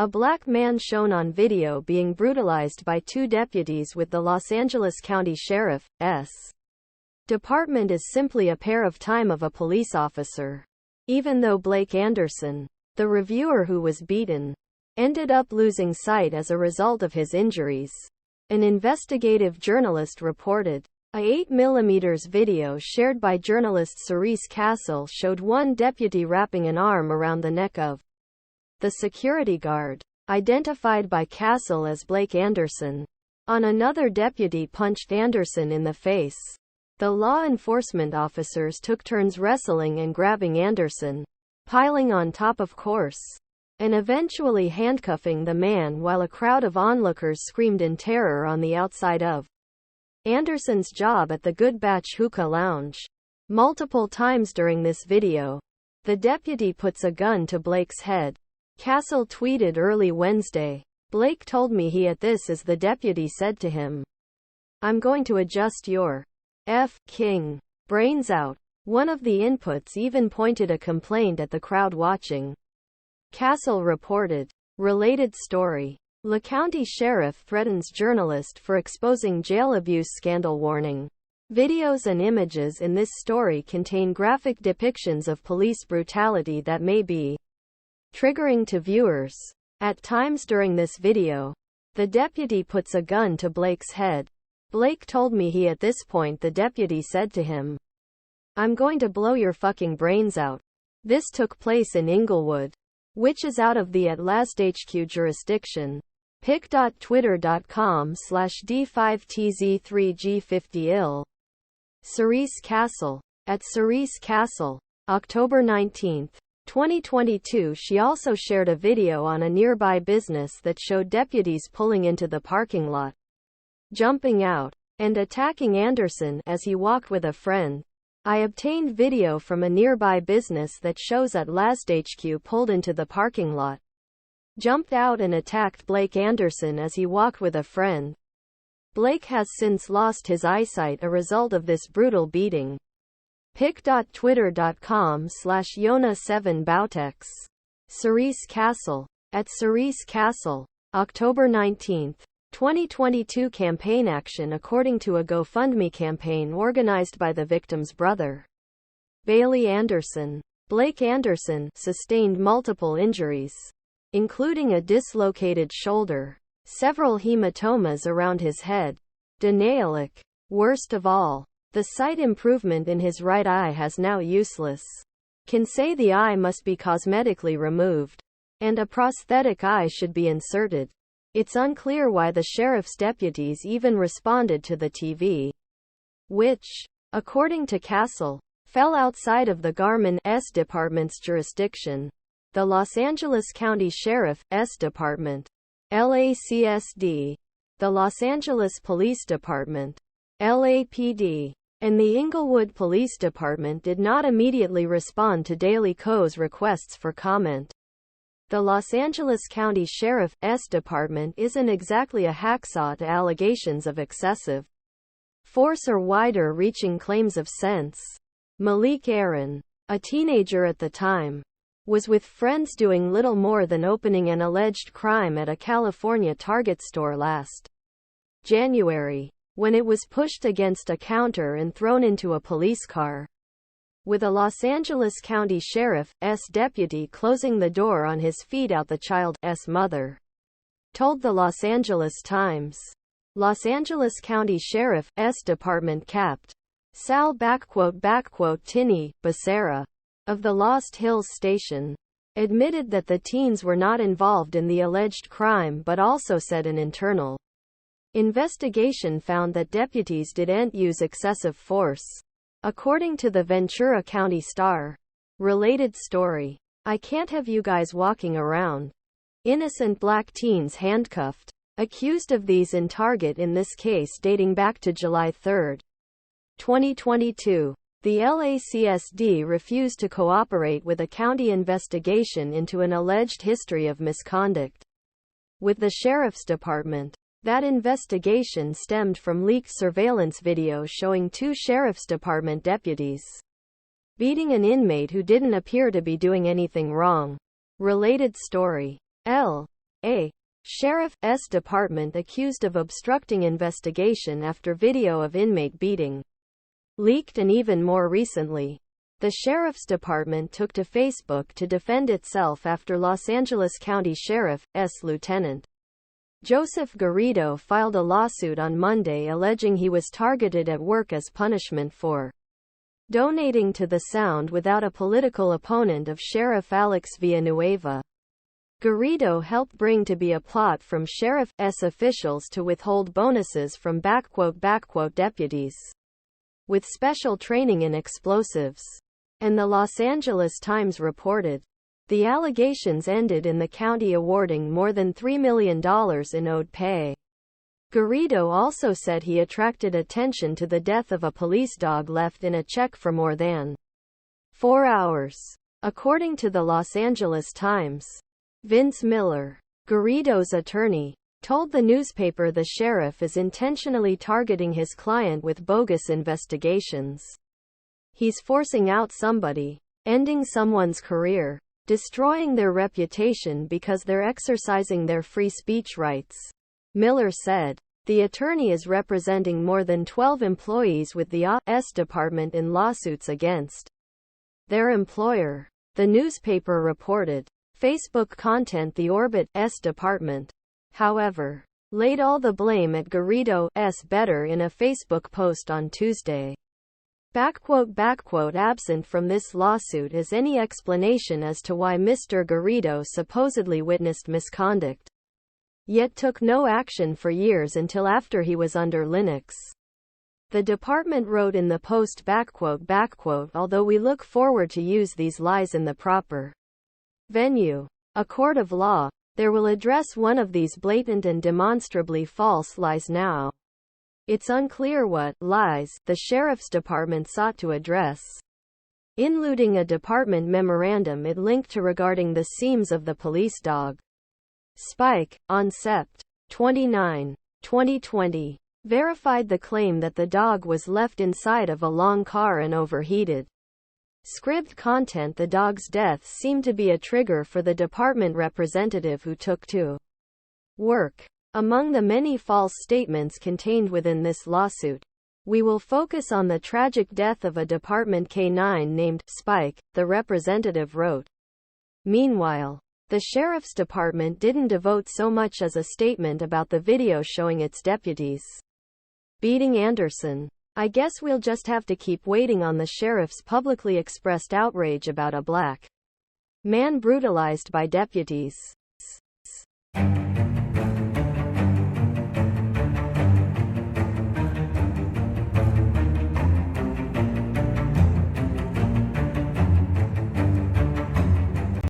A black man shown on video being brutalized by two deputies with the Los Angeles County Sheriff's Department is simply a pair of time of a police officer. Even though Blake Anderson, the reviewer who was beaten, ended up losing sight as a result of his injuries, an investigative journalist reported. A 8mm video shared by journalist Cerise Castle showed one deputy wrapping an arm around the neck of the security guard, identified by Castle as Blake Anderson. Another deputy punched Anderson in the face. The law enforcement officers took turns wrestling and grabbing Anderson, piling on top of course, and eventually handcuffing the man while a crowd of onlookers screamed in terror on the outside of Anderson's job at the Good Batch Hookah Lounge. Multiple times during this video, the deputy puts a gun to Blake's head. Castle tweeted early Wednesday, "Blake told me he at this as the deputy said to him, 'I'm going to adjust your King brains out.'" One of the inputs even pointed a complaint at the crowd watching. Castle reported. Related story. La County Sheriff threatens journalist for exposing jail abuse scandal. Warning. Videos and images in this story contain graphic depictions of police brutality that may be triggering to viewers. At times during this video, the deputy puts a gun to Blake's head. "Blake told me he at this point the deputy said to him, 'I'm going to blow your fucking brains out.'" This took place in Inglewood, which is out of the at last HQ jurisdiction. pic.twitter.com/D5TZ3G50ill. Cerise Castle. At Cerise Castle. October 19, 2022. She also shared a video on a nearby business that showed deputies pulling into the parking lot, jumping out, and attacking Anderson as he walked with a friend. I obtained video from a nearby business that shows at last HQ pulled into the parking lot, jumped out and attacked Blake Anderson as he walked with a friend. Blake has since lost his eyesight a result of this brutal beating. pic.twitter.com/Yona7Bautex. Cerise Castle. At Cerise Castle. October 19, 2022. Campaign action according to a GoFundMe campaign organized by the victim's brother, Bailey Anderson. Blake Anderson sustained multiple injuries, including a dislocated shoulder, several hematomas around his head, denialic. Worst of all, the sight improvement in his right eye has now useless. Can say the eye must be cosmetically removed, and a prosthetic eye should be inserted. It's unclear why the sheriff's deputies even responded to the TV, which, according to Castle, fell outside of the Garment's department's jurisdiction. The Los Angeles County Sheriff's Department, LACSD, the Los Angeles Police Department, LAPD, and the Inglewood Police Department did not immediately respond to Daily Co's requests for comment. The Los Angeles County Sheriff's Department isn't exactly a hacksaw to allegations of excessive force or wider-reaching claims of sense. Malik Aaron, a teenager at the time, was with friends doing little more than opening an alleged crime at a California Target store last January, when it was pushed against a counter and thrown into a police car, with a Los Angeles County Sheriff's deputy closing the door on his feet out. The child's mother told the Los Angeles Times. Los Angeles County Sheriff's Department Capt. Sal Tinney Becerra of the Lost Hills Station admitted that the teens were not involved in the alleged crime, but also said an internal investigation found that deputies didn't use excessive force. According to the Ventura County Star. Related story. I can't have you guys walking around. Innocent black teens handcuffed. Accused of these in Target in this case dating back to July 3, 2022. The LACSD refused to cooperate with a county investigation into an alleged history of misconduct with the Sheriff's Department. That investigation stemmed from leaked surveillance video showing two Sheriff's Department deputies beating an inmate who didn't appear to be doing anything wrong. Related story. L. A sheriff's department accused of obstructing investigation after video of inmate beating leaked. And even more recently, the sheriff's department took to Facebook to defend itself after Los Angeles County Sheriff's Lieutenant Joseph Garrido filed a lawsuit on Monday alleging he was targeted at work as punishment for donating to the sound without a political opponent of Sheriff Alex Villanueva. Garrido helped bring to be a plot from sheriff's officials to withhold bonuses from "deputies with special training in explosives." And the Los Angeles Times reported, the allegations ended in the county awarding more than $3 million in owed pay. Garrido also said he attracted attention to the death of a police dog left in a check for more than 4 hours. According to the Los Angeles Times, Vince Miller, Garrido's attorney, told the newspaper the sheriff is intentionally targeting his client with bogus investigations. He's forcing out somebody, ending someone's career, destroying their reputation because they're exercising their free speech rights, Miller said. The attorney is representing more than 12 employees with the A.S. department in lawsuits against their employer. The newspaper reported. Facebook content the Orbit's department, however, laid all the blame at Garrido's better in a Facebook post on Tuesday. Absent from this lawsuit is any explanation as to why Mr. Garrido supposedly witnessed misconduct, yet took no action for years until after he was under Linux. The department wrote in the post, although we look forward to use these lies in the proper venue, a court of law, there will address one of these blatant and demonstrably false lies now. It's unclear what lies the sheriff's department sought to address. Including a department memorandum it linked to regarding the seams of the police dog Spike, on Sept. 29, 2020, verified the claim that the dog was left inside of a long car and overheated. Scribd content the dog's death seemed to be a trigger for the department representative who took to work. Among the many false statements contained within this lawsuit, we will focus on the tragic death of a department canine named Spike, the representative wrote. Meanwhile, the sheriff's department didn't devote so much as a statement about the video showing its deputies beating Anderson. I guess we'll just have to keep waiting on the sheriff's publicly expressed outrage about a black man brutalized by deputies.